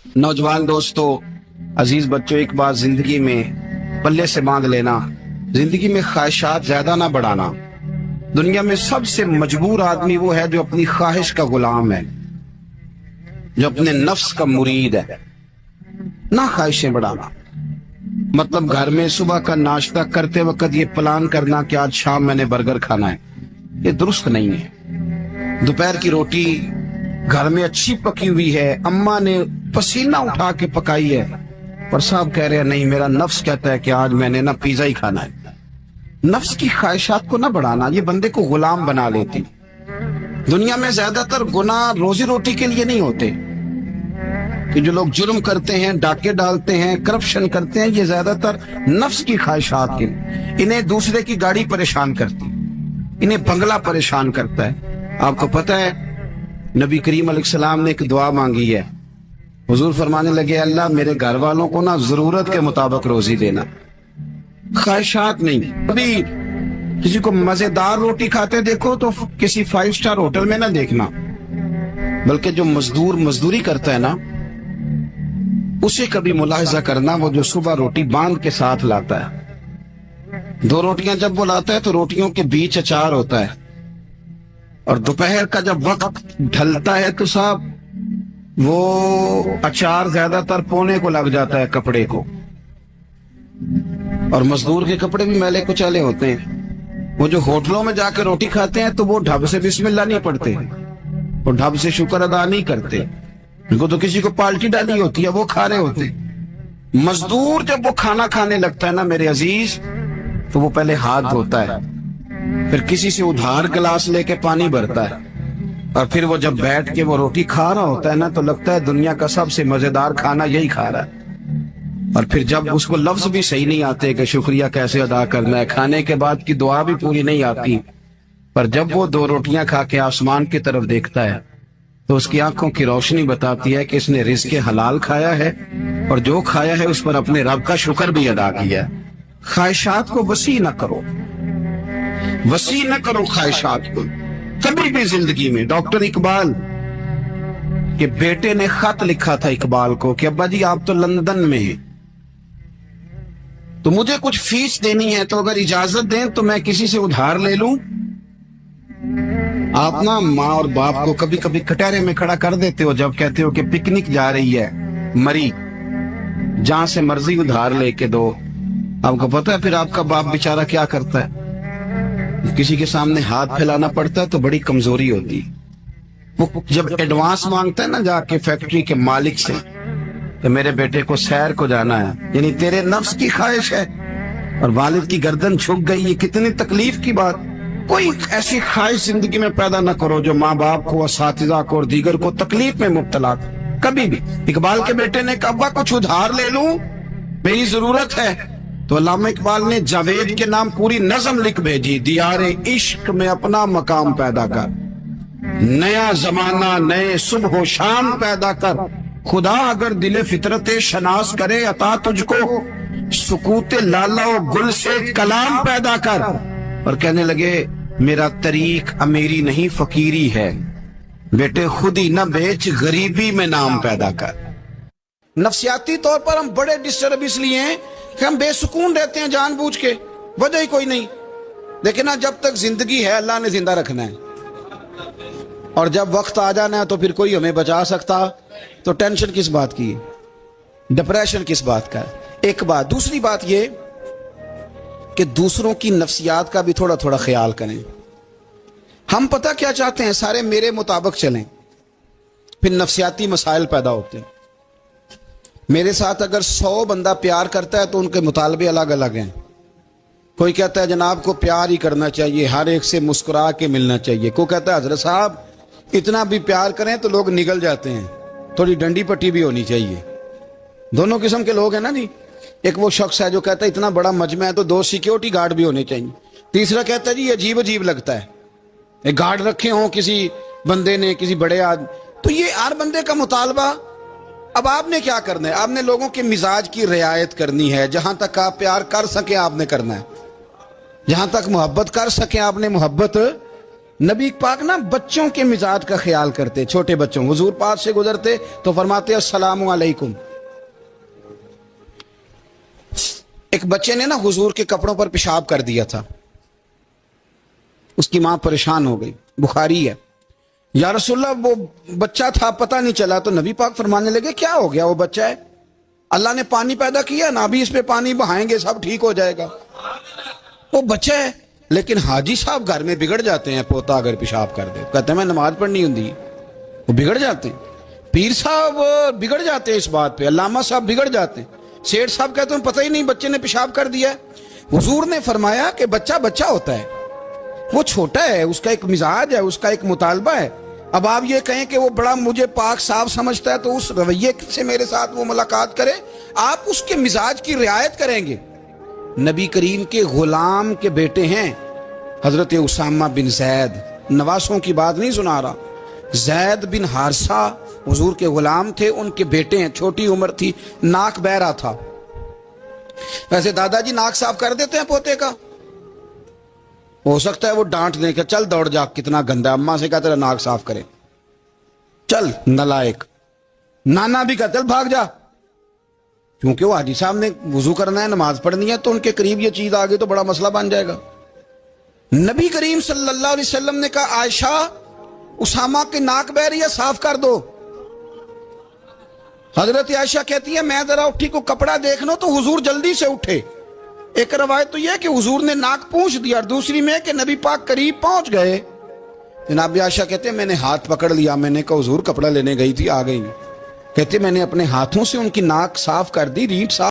नौजवान दोस्तों, अजीज बच्चों, एक बात जिंदगी में पल्ले से बांध लेना, जिंदगी में ख्वाहिशात ज्यादा ना बढ़ाना। दुनिया में सबसे मजबूर आदमी वो है जो अपनी ख्वाहिश का गुलाम है, जो अपने नफ्स का मुरीद है। ना ख्वाहिशें बढ़ाना मतलब घर में सुबह का नाश्ता करते वक्त ये प्लान करना कि आज शाम मैंने बर्गर खाना है, ये दुरुस्त नहीं है। दोपहर की रोटी घर में अच्छी पकी हुई है, अम्मा ने पसीना उठा के पकाई है, पर साहब कह रहे हैं नहीं, मेरा नफ्स कहता है कि आज मैंने ना पिज्जा ही खाना है। नफ्स की ख्वाहिशात को ना बढ़ाना, ये बंदे को गुलाम बना लेती। दुनिया में ज्यादातर गुनाह रोजी रोटी के लिए नहीं होते, कि जो लोग जुर्म करते हैं, डाके डालते हैं, करप्शन करते हैं, ये ज्यादातर नफ्स की ख्वाहिशात के लिए। इन्हें दूसरे की गाड़ी परेशान करती, इन्हें बंगला परेशान करता है। आपको पता है नबी करीम अलैहिस्सलाम ने एक दुआ मांगी है। हुजूर फरमाने लगे, अल्लाह मेरे घर वालों को ना जरूरत के मुताबिक रोजी देना, ख्वाहिशात नहीं। अभी किसी को मजेदार रोटी खाते देखो तो किसी 5 स्टार होटल में ना देखना, बल्कि जो मजदूर मजदूरी करता है ना, उसे कभी मुलाहिजा करना, वो जो सुबह रोटी बांध के साथ लाता है। 2 रोटियां जब वो लाता है तो रोटियों के बीच अचार होता है, और दोपहर का जब वक्त ढलता है तो साहब वो अचार ज्यादातर पौने को लग जाता है कपड़े को, और मजदूर के कपड़े भी मैले कुचैले होते हैं। वो जो होटलों में जाकर रोटी खाते हैं तो वो ढब से बिस्मिल्लाह नहीं पढ़ते, वो ढब से शुक्र अदा नहीं करते, उनको तो किसी को पाल्टी डाली होती है, वो खा रहे होते। मजदूर जब वो खाना खाने लगता है ना मेरे अजीज, तो वो पहले हाथ धोता है, फिर किसी से उधार गिलास लेके पानी भरता है, और फिर वो जब बैठ के वो रोटी खा रहा होता है ना, तो लगता है दुनिया का सबसे मजेदार खाना यही खा रहा है। और फिर जब उसको लफ्ज भी सही नहीं आते कि शुक्रिया कैसे अदा करना है, खाने के बाद की दुआ भी पूरी नहीं आती, पर जब वो 2 रोटियां खा के आसमान की तरफ देखता है तो उसकी आंखों की रोशनी बताती है कि इसने रिज़्क़ हलाल खाया है, और जो खाया है उस पर अपने रब का शुक्र भी अदा किया है। ख्वाहिशात को वसी न करो, वसी न करो ख्वाहिशात को कभी भी जिंदगी में। डॉक्टर इकबाल के बेटे ने खत लिखा था इकबाल को कि अब्बा जी आप तो लंदन में हैं, तो मुझे कुछ फीस देनी है, तो अगर इजाजत दें तो मैं किसी से उधार ले लूं। आप ना माँ और बाप को कभी कभी कटहरे में खड़ा कर देते हो जब कहते हो कि पिकनिक जा रही है मरी, जहां से मर्जी उधार लेके दो। आपको पता है फिर आपका बाप बेचारा क्या करता है, किसी के सामने हाथ फैलाना पड़ता है तो बड़ी कमजोरी होती है। वो जब एडवांस मांगता है ना जाके फैक्ट्री के मालिक से, तो मेरे बेटे को सैर को जाना है, यानी तेरे नफ्स की ख्वाहिश है, और वालिद की गर्दन झुक गई, ये कितनी तकलीफ की बात। कोई ऐसी ख्वाहिश जिंदगी में पैदा न करो जो माँ बाप को, असातिज़ा को और दीगर को तकलीफ में मुब्तला कभी भी। इकबाल के बेटे ने कहा कुछ उधार ले लूं, मेरी जरूरत है, तो अल्लामा इकबाल ने जावेद के नाम पूरी नज़म लिख भेजी, दियारे इश्क में अपना मकाम पैदा कर, नया जमाना नए सुबह शाम पैदा कर, खुदा अगर दिले फितरत शनास करे अता तुझको, सुकूते लाला और गुल से कलाम पैदा कर। और कहने लगे मेरा तरीक अमीरी नहीं फकीरी है, बेटे खुद ही न बेच गरीबी में नाम पैदा कर। नफ्सियाती तौर पर हम बड़े डिस्टर्ब इसलिए हैं कि हम बेसुकून रहते हैं जानबूझ के, वजह ही कोई नहीं। लेकिन ना जब तक जिंदगी है अल्लाह ने जिंदा रखना है, और जब वक्त आ जाना है तो फिर कोई हमें बचा सकता, तो टेंशन किस बात की, डिप्रेशन किस बात का। एक बात। दूसरी बात ये कि दूसरों की नफ्सियात का भी थोड़ा थोड़ा ख्याल करें। हम पता क्या चाहते हैं, सारे मेरे मुताबिक चलें, फिर नफ्सियाती मसाइल पैदा होते हैं। मेरे साथ अगर 100 बंदा प्यार करता है तो उनके मुतालबे अलग अलग हैं। कोई कहता है जनाब को प्यार ही करना चाहिए, हर एक से मुस्कुरा के मिलना चाहिए। कोई कहता है हजरत साहब इतना भी प्यार करें तो लोग निगल जाते हैं, थोड़ी डंडी पट्टी भी होनी चाहिए। दोनों किस्म के लोग हैं ना जी। एक वो शख्स है जो कहता है इतना बड़ा मजमा है तो 2 सिक्योरिटी गार्ड भी होने चाहिए। तीसरा कहता है जी अजीब अजीब लगता है, एक गार्ड रखे हों किसी बंदे ने, किसी बड़े आदमी। तो ये हर बंदे का मुतालबा। अब आपने क्या करना है, आपने लोगों के मिजाज की रियायत करनी है। जहां तक आप प्यार कर सके आपने करना है, जहां तक मोहब्बत कर सके आपने मोहब्बत नबी पाक ना बच्चों के मिजाज का ख्याल करते, छोटे बच्चों, हुजूर पाक से गुजरते तो फरमाते अस्सलामु अलैकुम। एक बच्चे ने ना हुजूर के कपड़ों पर पेशाब कर दिया था, उसकी मां परेशान हो गई, बुखारी है, या रसूलल्लाह वो बच्चा था पता नहीं चला। तो नबी पाक फरमाने लगे क्या हो गया, वो बच्चा है, अल्लाह ने पानी पैदा किया ना, अभी इस पे पानी बहाएंगे सब ठीक हो जाएगा, वो बच्चा है। लेकिन हाजी साहब घर में बिगड़ जाते हैं, पोता अगर पेशाब कर दे कहते हैं मैं नमाज पढ़नी होती, वो बिगड़ जाते हैं। पीर साहब बिगड़ जाते हैं इस बात पे, अल्लामा साहब बिगड़ जाते हैं, सेठ साहब कहते हैं पता ही नहीं बच्चे ने पेशाब कर दिया है। हुजूर ने फरमाया कि बच्चा बच्चा होता है, वो छोटा है, उसका एक मिजाज है, उसका एक मुतालबा है। अब आप ये कहें कि वो बड़ा मुझे पाक साफ समझता है तो उस रवैये से मेरे साथ वो मुलाकात करे, आप उसके मिजाज की रियायत करेंगे। नबी करीम के गुलाम के बेटे हैं हजरत उसामा बिन जैद, नवासों की बात नहीं सुना रहा, जैद बिन हारसा हुजूर के गुलाम थे, उनके बेटे हैं, छोटी उम्र थी, नाक बह रहा था। वैसे दादाजी नाक साफ कर देते हैं पोते का, हो सकता है वो डांट दें कि चल दौड़ जा कितना गंदा, अम्मा से कहा तेरा नाक साफ करे, चल नलायक, नाना भी कहा चल भाग जा, क्योंकि वो हाजी साहब ने वुजू करना है, नमाज पढ़नी है, तो उनके करीब ये चीज आ गई तो बड़ा मसला बन जाएगा। नबी करीम सल्लल्लाहु अलैहि वसल्लम ने कहा आयशा उसामा की नाक बह रही है, साफ कर दो। हजरत आयशा कहती है मैं जरा उठी को कपड़ा देख लो तो हुजूर जल्दी से उठे। एक रवायत तो यह कि हुजूर ने नाक पूंछ दिया, और दूसरी में कि नबी पाक करीब पहुंच गए। जनाब आयशा कहते हैं मैंने हाथ पकड़ लिया, मैंने कहा हुजूर कपड़ा लेने गई थी, आ गई। कहते मैंने अपने हाथों से उनकी नाक साफ कर दी, रीढ़ साफ